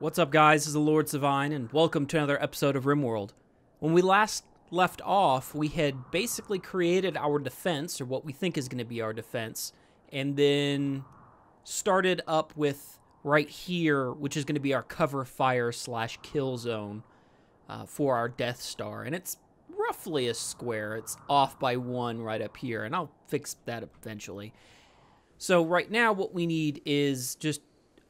What's up, guys? This is the LordSevein, and welcome to another episode of Rimworld. When we last left off, we had basically created our defense, or what we think is going to be our defense, and then started up with right here, which is going to be our cover fire / kill zone for our Death Star. And it's roughly a square. It's off by 1 right up here, and I'll fix that eventually. So right now, what we need is just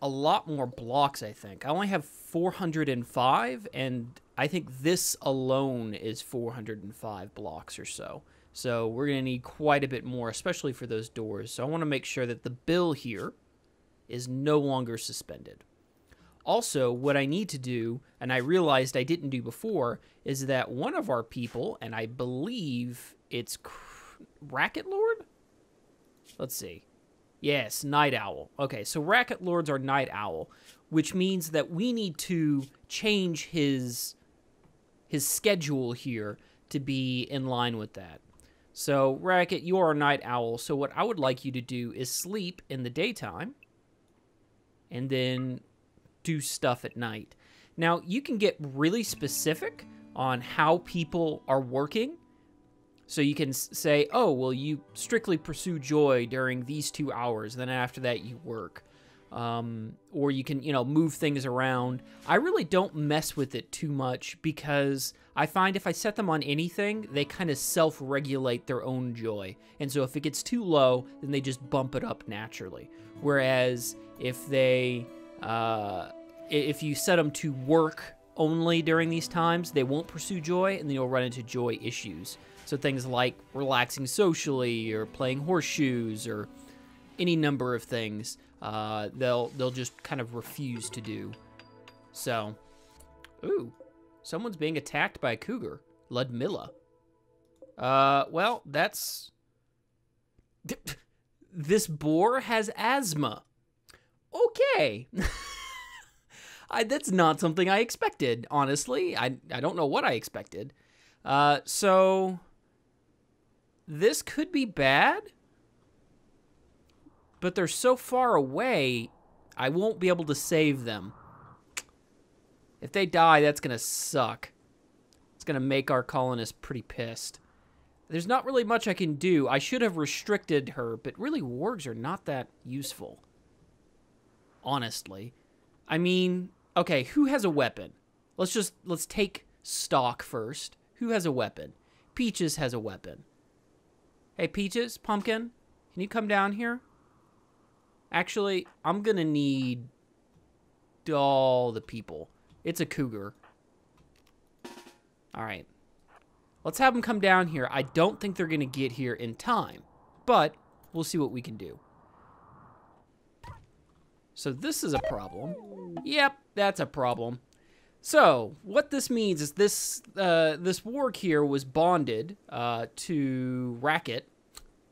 a lot more blocks, I think. I only have 405, and I think this alone is 405 blocks or so. So we're going to need quite a bit more, especially for those doors. So I want to make sure that the bill here is no longer suspended. Also, what I need to do, and I realized I didn't do before, is that one of our people, and I believe it's Racket Lord? Let's see. Yes, Night Owl. Okay, so Racket Lord's our Night Owl, which means that we need to change his schedule here to be in line with that. So, Racket, you are a Night Owl, so what I would like you to do is sleep in the daytime and then do stuff at night. Now, you can get really specific on how people are working. So you can say, oh, well, you strictly pursue joy during these 2 hours, then after that you work. Or you can, move things around. I really don't mess with it too much because I find if I set them on anything, they kind of self-regulate their own joy. And so if it gets too low, then they just bump it up naturally. Whereas if they, if you set them to work only during these times, they won't pursue joy, and then you'll run into joy issues. So things like relaxing socially or playing horseshoes or any number of things, they'll just kind of refuse to do. So, ooh, someone's being attacked by a cougar. Ludmilla. Well, that's... This boar has asthma. Okay. That's not something I expected, honestly. I don't know what I expected. So... This could be bad, but they're so far away, I won't be able to save them. If they die, that's going to suck. It's going to make our colonists pretty pissed. There's not really much I can do. I should have restricted her, but really wargs are not that useful. Honestly. I mean, okay, who has a weapon? Let's take stock first. Who has a weapon? Peaches has a weapon. Hey, Peaches, Pumpkin, can you come down here? Actually, I'm going to need all the people. It's a cougar. All right. Let's have them come down here. I don't think they're going to get here in time, but we'll see what we can do. So this is a problem. Yep, that's a problem. So, what this means is this warg here was bonded to Racket.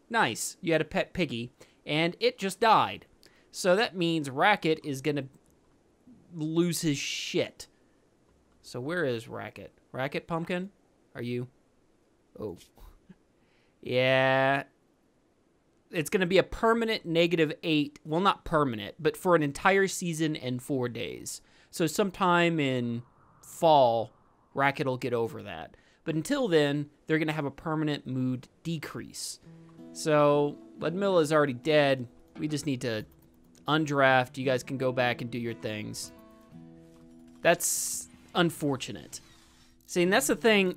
Nice. You had a pet piggy, and it just died. So that means Racket is going to lose his shit. So where is Racket? Racket, Pumpkin? Are you? Oh. Yeah. It's going to be a permanent -8. Well, not permanent, but for an entire season and 4 days. So sometime in fall, Racket will get over that. But until then, they're going to have a permanent mood decrease. So, Ludmilla is already dead. We just need to undraft. You guys can go back and do your things. That's unfortunate. See, and that's the thing.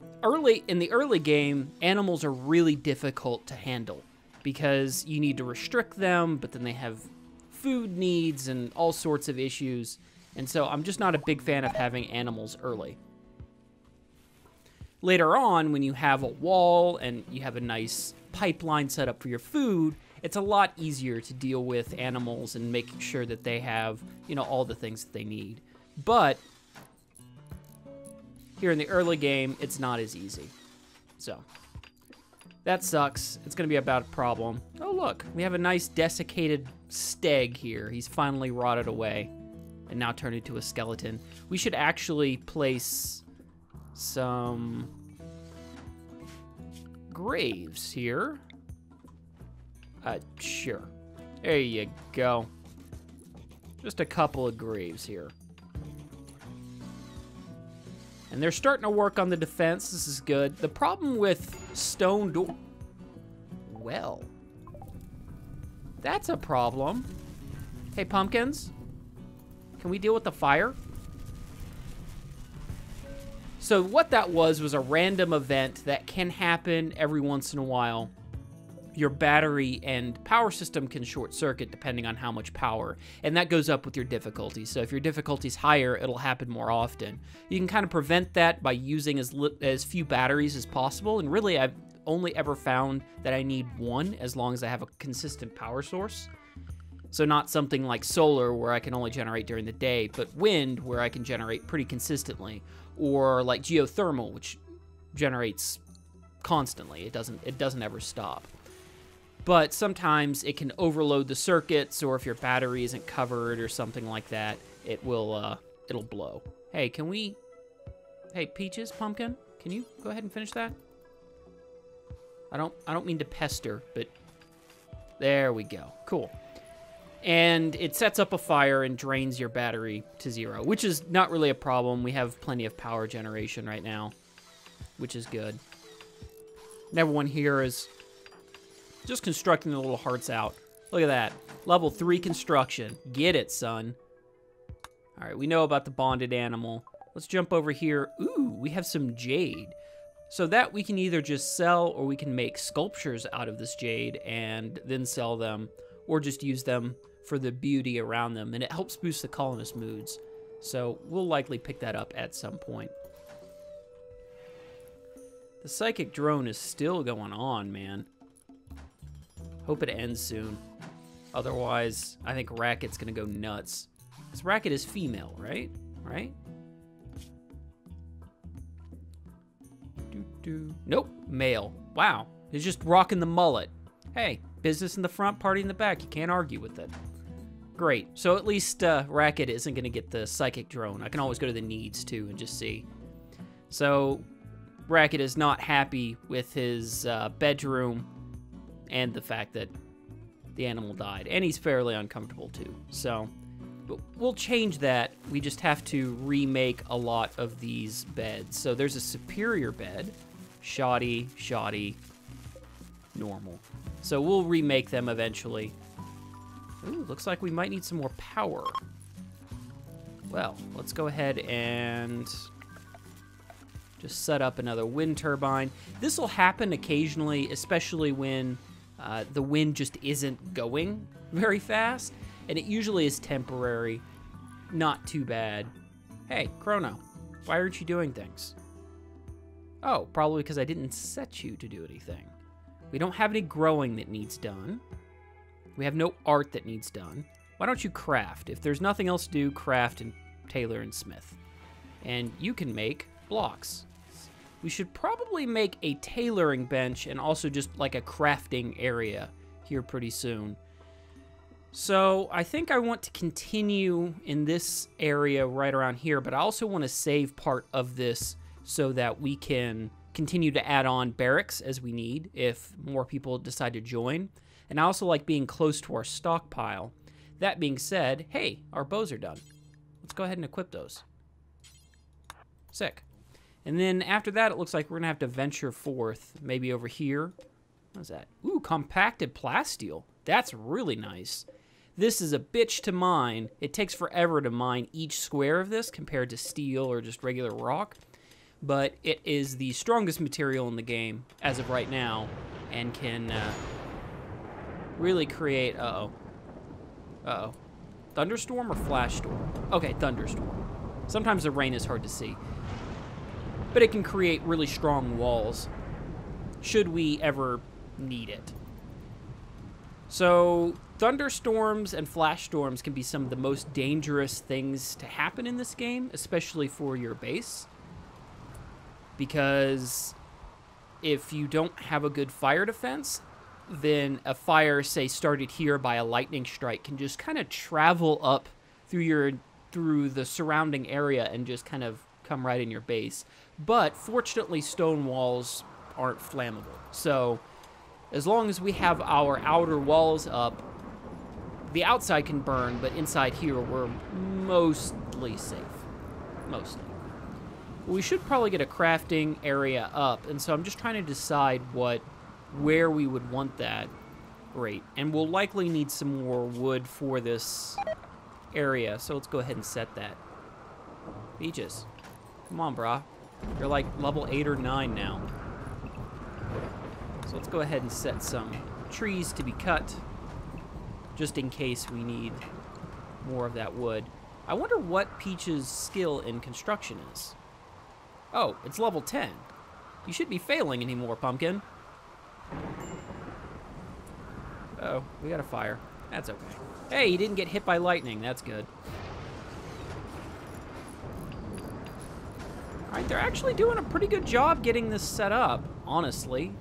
In the early game, animals are really difficult to handle because you need to restrict them, but then they have food needs and all sorts of issues. And so I'm just not a big fan of having animals early. Later on, when you have a wall and you have a nice pipeline set up for your food, it's a lot easier to deal with animals and making sure that they have, all the things that they need. But here in the early game, it's not as easy. So that sucks. It's going to be about a problem. Oh, look, we have a nice desiccated steg here. He's finally rotted away and now turned into a skeleton. We should actually place some graves here. Sure. There you go. Just a couple of graves here. And they're starting to work on the defense. This is good. The problem with stone door... Well, that's a problem. Hey, pumpkins, can we deal with the fire? So what that was a random event that can happen every once in a while. Your battery and power system can short circuit depending on how much power, and that goes up with your difficulty. So if your difficulty's higher, it'll happen more often. You can kind of prevent that by using as few batteries as possible, and really I've only ever found that I need one as long as I have a consistent power source. So not something like solar where I can only generate during the day, but wind where I can generate pretty consistently, or like geothermal, which generates constantly. It doesn't ever stop. But sometimes it can overload the circuits, or if your battery isn't covered or something like that, it'll blow. Hey, hey, Peaches, Pumpkin, can you go ahead and finish that? I don't mean to pester, but there we go. Cool. And it sets up a fire and drains your battery to 0, which is not really a problem. We have plenty of power generation right now, which is good. And everyone here is just constructing the little hearts out. Look at that. Level 3 construction. Get it, son. All right, we know about the bonded animal. Let's jump over here. Ooh, we have some jade. So that we can either just sell, or we can make sculptures out of this jade and then sell them, or just use them for the beauty around them. And it helps boost the colonist moods. So we'll likely pick that up at some point. The psychic drone is still going on, man. Hope it ends soon. Otherwise, I think Racket's gonna go nuts. This Racket is female, right? Right? Nope, male. Wow, he's just rocking the mullet. Hey, business in the front, party in the back. You can't argue with it. Great. So at least Racket isn't gonna get the psychic drone. I can always go to the needs too and just see. So Racket is not happy with his bedroom and the fact that the animal died. And he's fairly uncomfortable too. So but we'll change that. We just have to remake a lot of these beds. So there's a superior bed. Shoddy, shoddy, normal. So we'll remake them eventually. Ooh, looks like we might need some more power. Well, let's go ahead and just set up another wind turbine. This will happen occasionally, especially when the wind just isn't going very fast, and it usually is temporary, not too bad. Hey, Chrono, why aren't you doing things? Oh, probably because I didn't set you to do anything. We don't have any growing that needs done. We have no art that needs done. Why don't you craft? If there's nothing else to do, craft and tailor and smith. And you can make blocks. We should probably make a tailoring bench and also just like a crafting area here pretty soon. So I think I want to continue in this area right around here, but I also want to save part of this so that we can continue to add on barracks as we need if more people decide to join. And I also like being close to our stockpile. That being said, hey, our bows are done. Let's go ahead and equip those. Sick. And then after that, it looks like we're going to have to venture forth, maybe over here. What's that? Ooh, compacted plasteel. That's really nice. This is a bitch to mine. It takes forever to mine each square of this compared to steel or just regular rock. But it is the strongest material in the game as of right now and can really create... Uh-oh. Uh-oh. Thunderstorm or flash storm? Okay, thunderstorm. Sometimes the rain is hard to see. But it can create really strong walls should we ever need it. So thunderstorms and flash storms can be some of the most dangerous things to happen in this game, especially for your base. Because if you don't have a good fire defense, then a fire, say, started here by a lightning strike can just kind of travel up through the surrounding area and just kind of come right in your base. But fortunately, stone walls aren't flammable. So as long as we have our outer walls up, the outside can burn, but inside here we're mostly safe. Mostly. We should probably get a crafting area up, and so I'm just trying to decide where we would want that. Great. And we'll likely need some more wood for this area, so let's go ahead and set that. Beaches. Come on, brah. You're like level 8 or 9 now. So let's go ahead and set some trees to be cut, just in case we need more of that wood. I wonder what Peach's skill in construction is. Oh, it's level 10. You shouldn't be failing anymore, Pumpkin. Oh, we got a fire. That's okay. Hey, he didn't get hit by lightning. That's good. All right, they're actually doing a pretty good job getting this set up, honestly.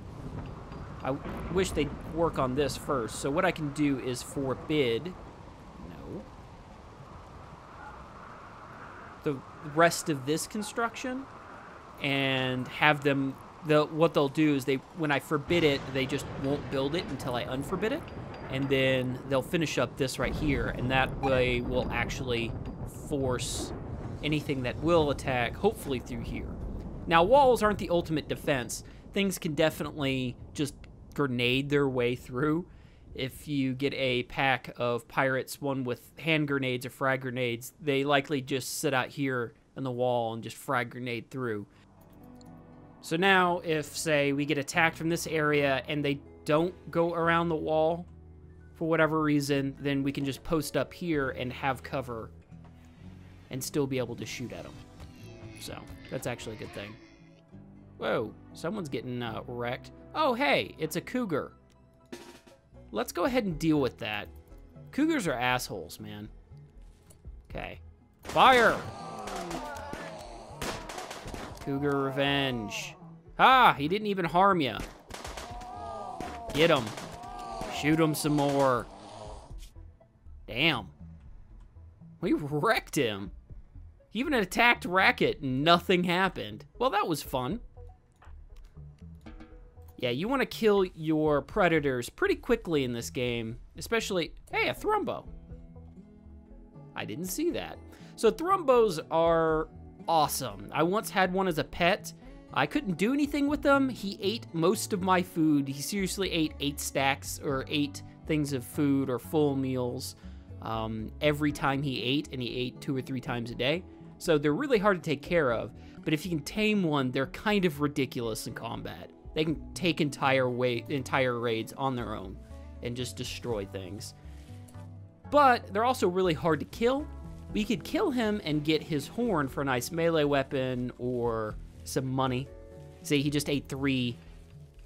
I wish they'd work on this first. So what I can do is forbid... No. The rest of this construction and have them... what they'll do is when I forbid it, they just won't build it until I unforbid it. And then they'll finish up this right here, and that way will actually force anything that will attack, hopefully through here. Now, walls aren't the ultimate defense. Things can definitely just grenade their way through. If you get a pack of pirates, one with hand grenades or frag grenades, they likely just sit out here on the wall and just frag grenade through. So now, if, say, we get attacked from this area and they don't go around the wall for whatever reason, then we can just post up here and have cover and still be able to shoot at them. So, that's actually a good thing. Whoa, someone's getting wrecked. Oh, hey, it's a cougar. Let's go ahead and deal with that. Cougars are assholes, man. Okay. Fire! Cougar revenge. Ah, he didn't even harm you. Get him. Shoot him some more. Damn. We wrecked him. He even attacked Racket and nothing happened. Well, that was fun. Yeah, you want to kill your predators pretty quickly in this game. Especially... Hey, a Thrumbo. I didn't see that. So Thrumbos are awesome. I once had one as a pet. I couldn't do anything with them. He ate most of my food. He seriously ate 8 stacks or 8 things of food or full meals every time he ate, and he ate 2 or 3 times a day. So they're really hard to take care of, but if you can tame one, they're kind of ridiculous in combat. They can take entire raids on their own and just destroy things. But they're also really hard to kill. We could kill him and get his horn for a nice melee weapon or some money. Say he just ate 3.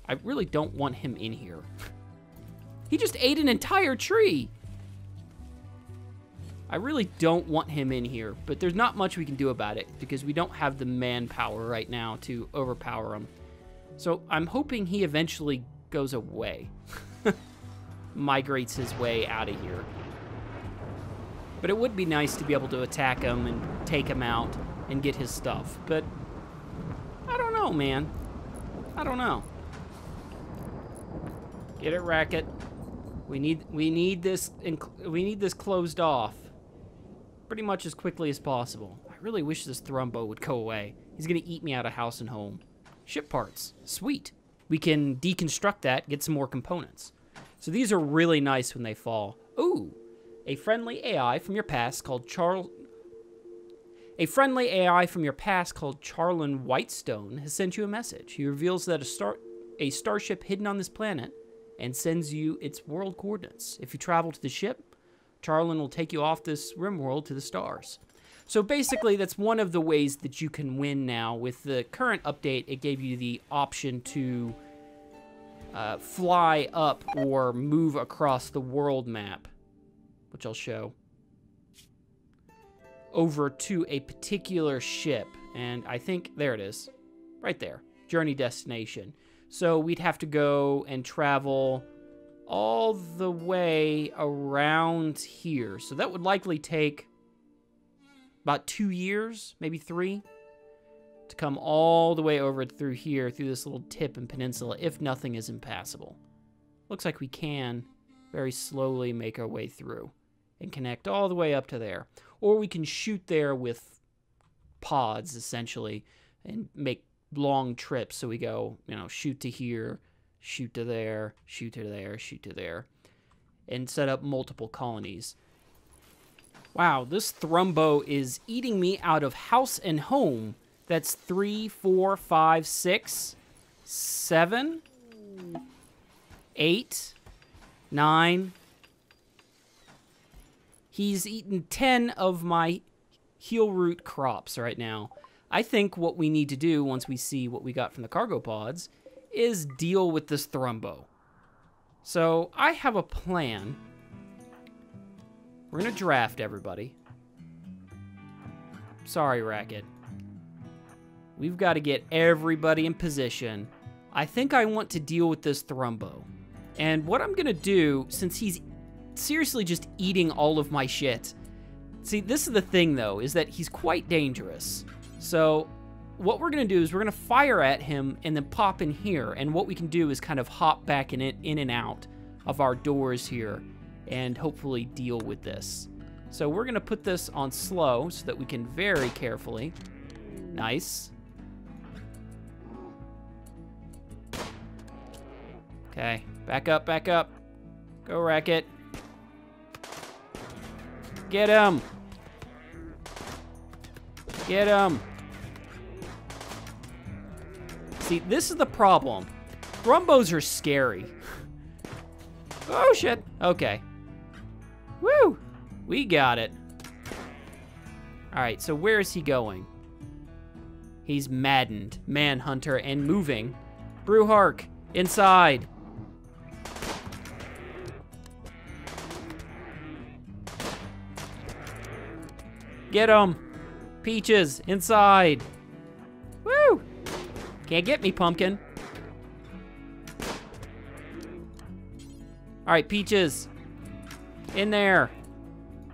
I really don't want him in here. He just ate an entire tree. I really don't want him in here, but there's not much we can do about it because we don't have the manpower right now to overpower him. So I'm hoping he eventually goes away. Migrates his way out of here. But it would be nice to be able to attack him and take him out and get his stuff. But I don't know, man. I don't know. Get it, Racket. We need this closed off pretty much as quickly as possible. I really wish this Thrumbo would go away. He's gonna eat me out of house and home. Ship parts. Sweet. We can deconstruct that, get some more components. So these are really nice when they fall. Ooh. A friendly AI from your past called Charlin Whitestone has sent you a message. He reveals that a starship hidden on this planet and sends you its world coordinates. If you travel to the ship, Charlin will take you off this Rimworld to the stars. So basically, that's one of the ways that you can win now. With the current update, it gave you the option to fly up or move across the world map, which I'll show, over to a particular ship. And I think, there it is, right there, journey destination. So we'd have to go and travel all the way around here. So that would likely take about 2 years, maybe 3, to come all the way over through here, through this little tip and peninsula, if nothing is impassable. Looks like we can very slowly make our way through and connect all the way up to there. Or we can shoot there with pods, essentially, and make long trips. So we go, you know, shoot to here, shoot to there, shoot to there, shoot to there, and set up multiple colonies. Wow, this Thrumbo is eating me out of house and home. That's 3, 4, 5, 6, 7, 8, 9. He's eaten 10 of my heel root crops right now. I think what we need to do once we see what we got from the cargo pods is deal with this Thrumbo. So I have a plan. We're going to draft everybody. Sorry, Racket. We've got to get everybody in position. I think I want to deal with this Thrumbo. And what I'm going to do, since he's seriously just eating all of my shit. See, this is the thing, though, is that he's quite dangerous. So what we're going to do is we're going to fire at him and then pop in here. And what we can do is kind of hop back in and out of our doors here and hopefully deal with this. So we're going to put this on slow so that we can very carefully. Nice. Okay, back up, back up. Go, Racket. Get him. Get him. See, this is the problem. Thrumbos are scary. Oh, shit. Okay. Woo! We got it. All right, so where is he going? He's maddened, manhunter, and moving. Brewhark, inside. Get him. Peaches, inside. Woo! Can't get me, Pumpkin. All right, Peaches. In there.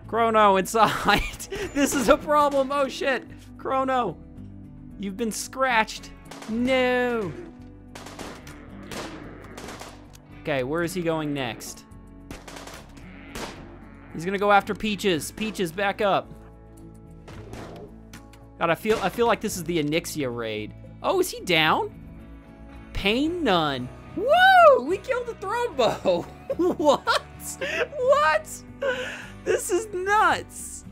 Chrono, inside. This is a problem. Oh, shit. Chrono, you've been scratched. No. Okay, where is he going next? He's gonna go after Peaches. Peaches, back up. God, I feel like this is the Onyxia raid. Oh, is he down? Pain none. Woo! We killed the Thrumbo. What? What? This is nuts.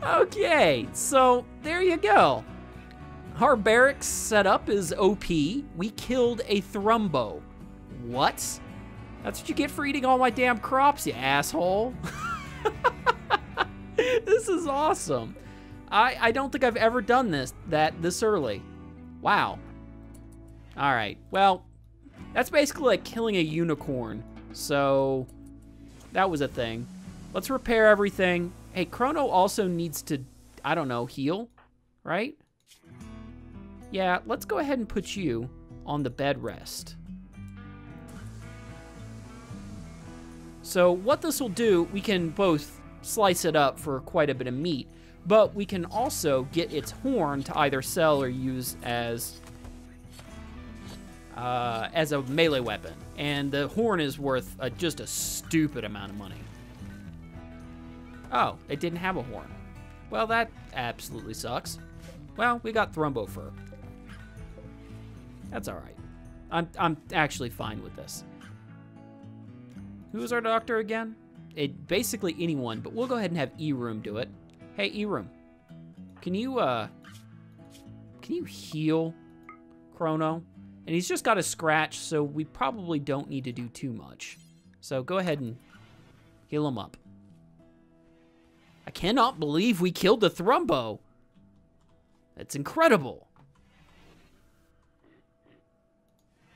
Okay, so there you go. Our barracks setup is OP. We killed a Thrumbo. What? That's what you get for eating all my damn crops, you asshole. This is awesome. I don't think I've ever done this early. Wow. All right. Well, that's basically like killing a unicorn. So that was a thing. Let's repair everything. Hey, Chrono also needs to, I don't know, heal, right? Yeah, let's go ahead and put you on the bed rest. So what this will do, we can both slice it up for quite a bit of meat, but we can also get its horn to either sell or use as a melee weapon. And the horn is worth just a stupid amount of money. Oh, it didn't have a horn. Well, that absolutely sucks. Well, we got Thrumbo fur. That's all right. I'm actually fine with this. Who is our doctor again? Basically anyone, but we'll go ahead and have E-Room do it. Hey, E-Room, can you heal Chrono? And he's just got a scratch, so we probably don't need to do too much. So go ahead and heal him up. I cannot believe we killed the Thrumbo. That's incredible.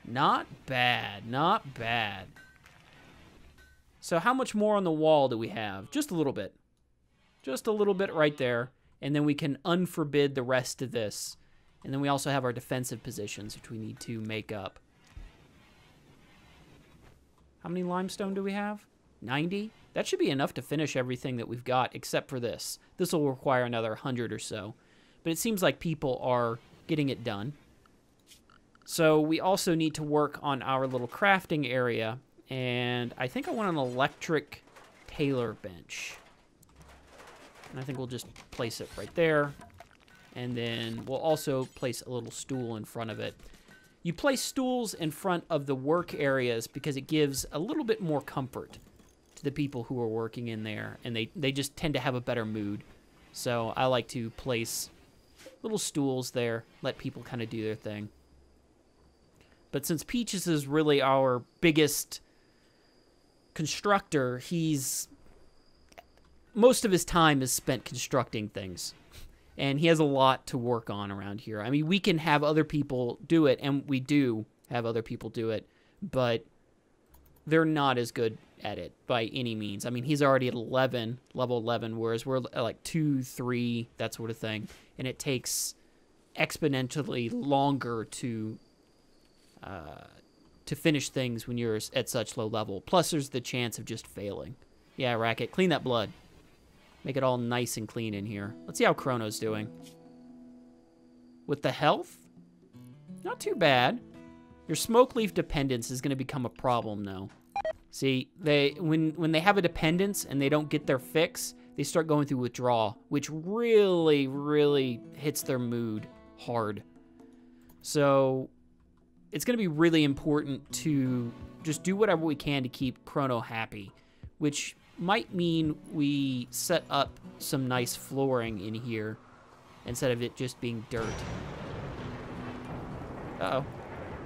Not bad, not bad. So how much more on the wall do we have? Just a little bit. Just a little bit right there. And then we can unforbid the rest of this. And then we also have our defensive positions, which we need to make up. How many limestone do we have? 90? That should be enough to finish everything that we've got, except for this. This will require another 100 or so. But it seems like people are getting it done. So we also need to work on our little crafting area. And I think I want an electric tailor bench. And I think we'll just place it right there. And then we'll also place a little stool in front of it. You place stools in front of the work areas because it gives a little bit more comfort to the people who are working in there, and they just tend to have a better mood. So I like to place little stools there, let people kind of do their thing. But since Peaches is really our biggest constructor, most of his time is spent constructing things. And he has a lot to work on around here. I mean, we can have other people do it, and we do have other people do it, but they're not as good at it by any means. I mean, he's already at level 11, whereas we're at like 2, 3, that sort of thing. And it takes exponentially longer to finish things when you're at such low level. Plus, there's the chance of just failing. Yeah, Racket, clean that blood. Make it all nice and clean in here. Let's see how Chrono's doing. With the health, not too bad. Your smoke leaf dependence is going to become a problem, though. See, when they have a dependence and they don't get their fix, they start going through withdrawal, which really, really hits their mood hard. So it's going to be really important to just do whatever we can to keep Chrono happy, which might mean we set up some nice flooring in here instead of it just being dirt. Uh-oh.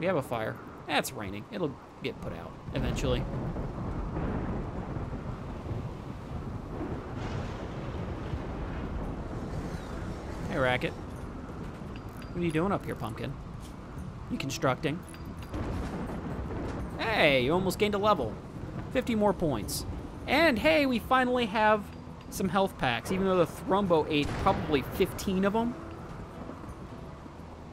We have a fire. It's raining. It'll get put out eventually. Hey, Racket. What are you doing up here, Pumpkin? You constructing? Hey, you almost gained a level. 50 more points. And hey, we finally have some health packs, even though the Thrumbo ate probably 15 of them.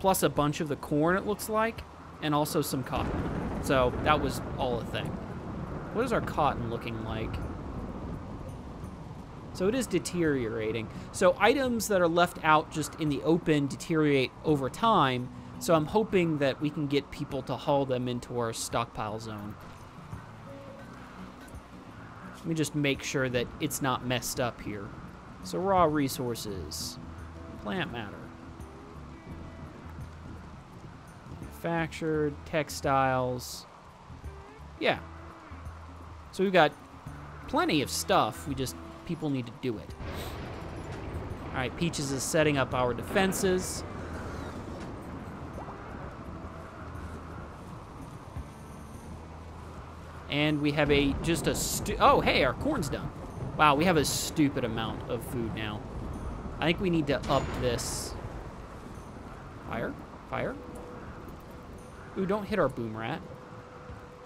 Plus a bunch of the corn, it looks like, and also some cotton. So that was all a thing. What is our cotton looking like? So it is deteriorating. So items that are left out just in the open deteriorate over time. So I'm hoping that we can get people to haul them into our stockpile zone. Let me just make sure that it's not messed up here. So raw resources, plant matter, manufactured, textiles. Yeah. So we've got plenty of stuff. People need to do it. All right, Peaches is setting up our defenses. And we have oh, hey, our corn's done. Wow, we have a stupid amount of food now. I think we need to up this. Fire? Fire? Ooh, don't hit our boom rat.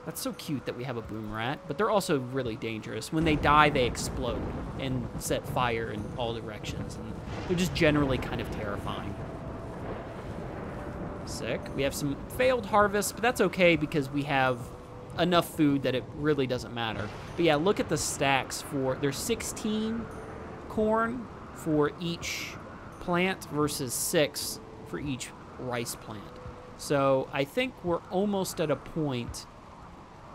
That's so cute that we have a boom rat, but they're also really dangerous. When they die, they explode and set fire in all directions, and they're just generally kind of terrifying. Sick. We have some failed harvests, but that's okay because we have enough food that it really doesn't matter. But yeah, look at the stacks there's 16 corn for each plant versus 6 for each rice plant. So I think we're almost at a point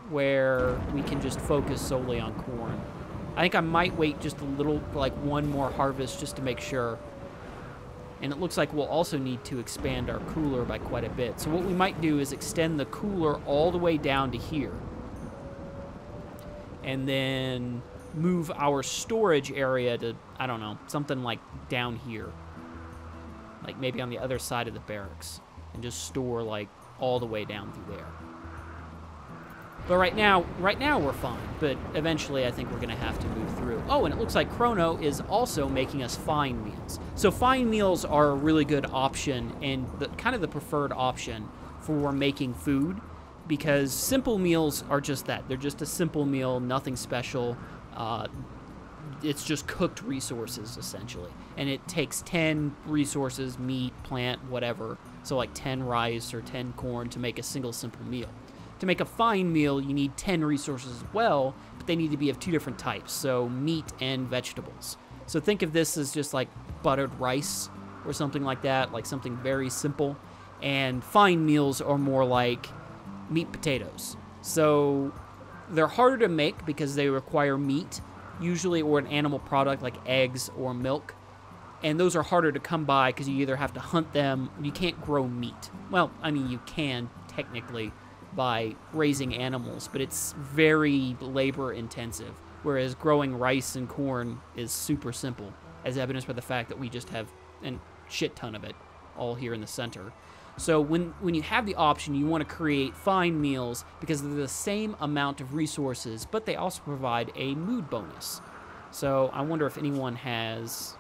where we can just focus solely on corn. I think I might wait just a little, like one more harvest just to make sure. And it looks like we'll also need to expand our cooler by quite a bit. So what we might do is extend the cooler all the way down to here. And then move our storage area to, I don't know, something like down here. Like maybe on the other side of the barracks. And just store like all the way down through there. But right now we're fine. But eventually I think we're going to have to move through. Oh, and it looks like Chrono is also making us fine meals. So fine meals are a really good option and kind of the preferred option for making food. Because simple meals are just that. They're just a simple meal, nothing special. It's just cooked resources, essentially. And it takes 10 resources, meat, plant, whatever. So like 10 rice or 10 corn to make a single simple meal. To make a fine meal, you need 10 resources as well, but they need to be of 2 different types, so meat and vegetables. So think of this as just like buttered rice or something like that, like something very simple. And fine meals are more like meat potatoes. So they're harder to make because they require meat, usually, or an animal product like eggs or milk. And those are harder to come by because you either have to hunt them, you can't grow meat. Well, I mean, you can technically by raising animals, but it's very labor intensive, whereas growing rice and corn is super simple, as evidenced by the fact that we just have a shit ton of it all here in the center. So when you have the option, you want to create fine meals because they're the same amount of resources, but they also provide a mood bonus. So I wonder if anyone has...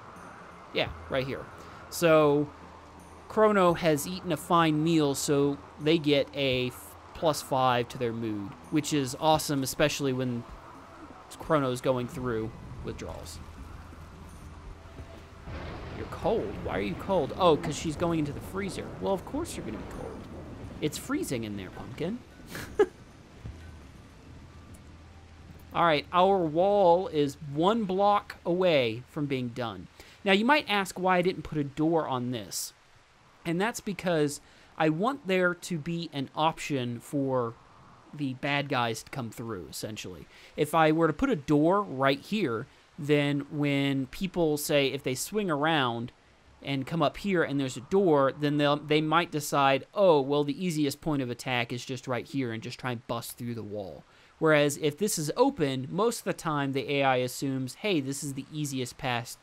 Yeah, right here. So Chrono has eaten a fine meal, so they get a +5 to their mood, which is awesome, especially when Chrono's going through withdrawals. You're cold. Why are you cold? Oh, because she's going into the freezer. Well, of course you're going to be cold. It's freezing in there, Pumpkin. All right, our wall is 1 block away from being done. Now, you might ask why I didn't put a door on this. And that's because I want there to be an option for the bad guys to come through, essentially. If I were to put a door right here, then when people say, if they swing around and come up here and there's a door, then they might decide, oh, well, the easiest point of attack is just right here and just try and bust through the wall. Whereas if this is open, most of the time the AI assumes, hey, this is the easiest path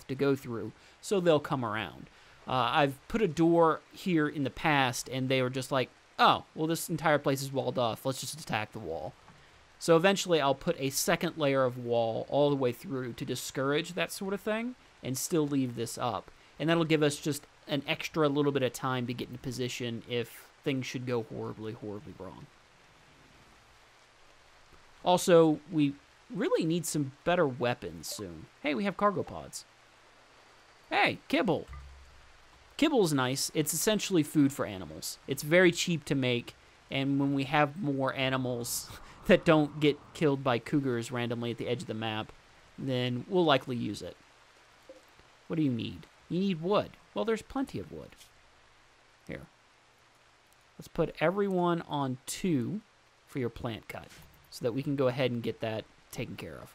to go through, so they'll come around. I've put a door here in the past, and they were just like, oh, well, this entire place is walled off. Let's just attack the wall. So eventually I'll put a second layer of wall all the way through to discourage that sort of thing and still leave this up. And that'll give us just an extra little bit of time to get into position if things should go horribly, horribly wrong. Also, we really need some better weapons soon. Hey, we have cargo pods. Hey, kibble. Kibble's nice. It's essentially food for animals. It's very cheap to make, and when we have more animals that don't get killed by cougars randomly at the edge of the map, then we'll likely use it. What do you need? You need wood. Well, there's plenty of wood. Here. Let's put everyone on 2 for your plant cut, so that we can go ahead and get that taken care of.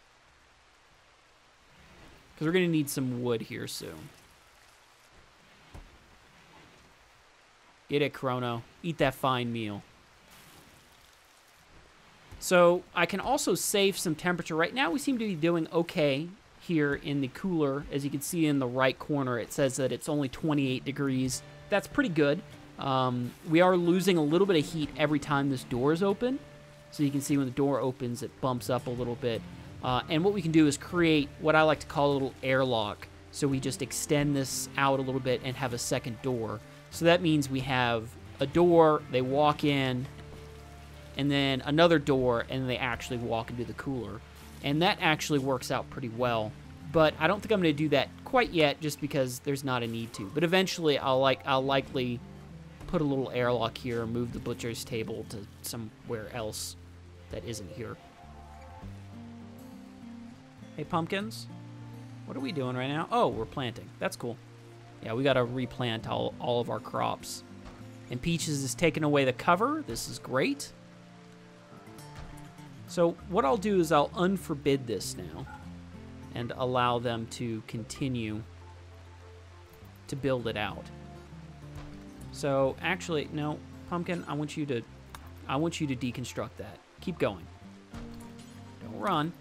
Because we're going to need some wood here soon. Get it, Chrono. Eat that fine meal. So I can also save some temperature. Right now we seem to be doing okay here in the cooler. As you can see in the right corner, it says that it's only 28 degrees. That's pretty good. We are losing a little bit of heat every time this door is open. So you can see when the door opens, it bumps up a little bit. And what we can do is create what I like to call a little airlock. So we just extend this out a little bit and have a second door. So that means we have a door, they walk in, and then another door, and they actually walk into the cooler. And that actually works out pretty well. But I don't think I'm going to do that quite yet, just because there's not a need to. But eventually, I'll likely put a little airlock here, move the butcher's table to somewhere else that isn't here. Hey, pumpkins. What are we doing right now? Oh, we're planting. That's cool. Yeah, we got to replant all of our crops. And Peaches is taking away the cover. This is great. So what I'll do is I'll unforbid this now and allow them to continue to build it out. So actually, no, Pumpkin, I want you to deconstruct that. Keep going. Don't run.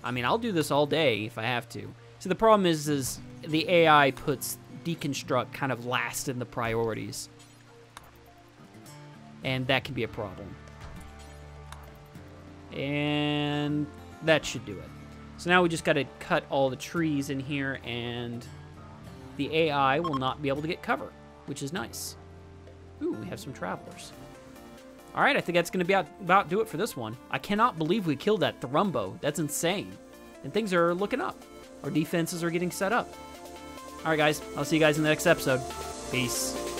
I mean, I'll do this all day if I have to. So the problem is the AI puts deconstruct kind of last in the priorities. And that can be a problem. And that should do it. So now we just got to cut all the trees in here, and the AI will not be able to get cover, which is nice. Ooh, we have some travelers. All right, I think that's going to be about do it for this one. I cannot believe we killed that Thrumbo. That's insane. And things are looking up. Our defenses are getting set up. All right, guys. I'll see you guys in the next episode. Peace.